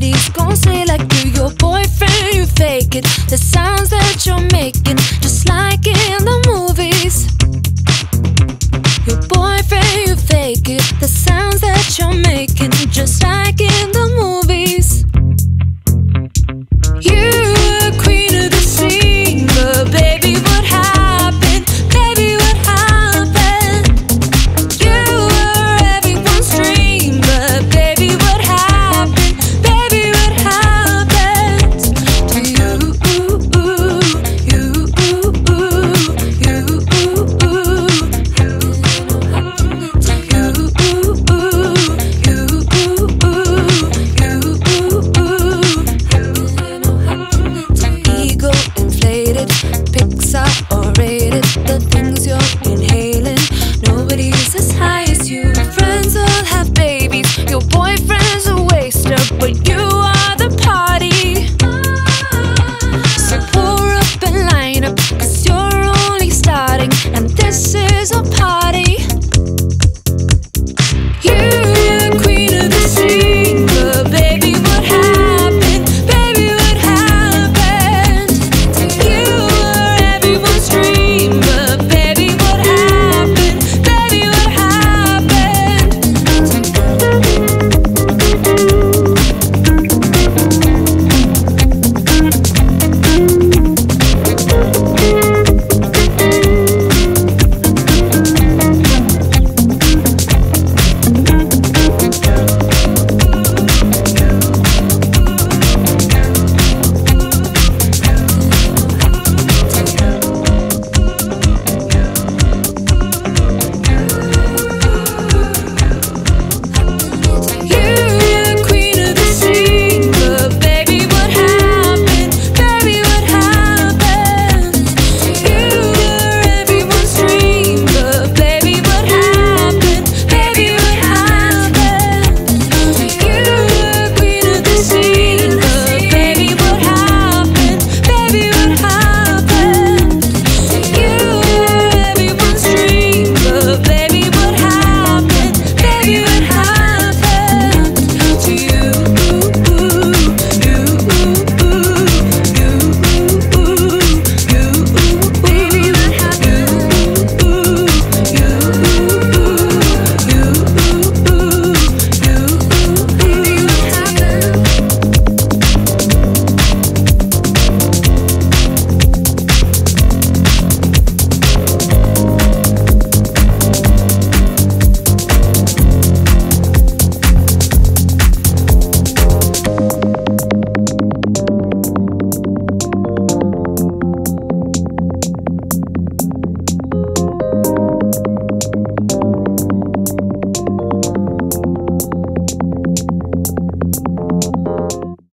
Nobody's gonna say like you. Your boyfriend, you fake it. The sounds that you're making, just like in the movies. Your boyfriend, you fake it. The sounds that you're making, just like in the movies. You were queen of the scene, but baby, what happened? Baby, what happened? You were everyone's dream, but baby, what happened? Baby, what happened to you? Ego inflated, Pixar or rated. The things you're inhaling, nobody's as high as you. Friends all have babies, your boyfriend's a waster, but you are the party. So pour up and line up, 'cause you're only starting, and this is a party.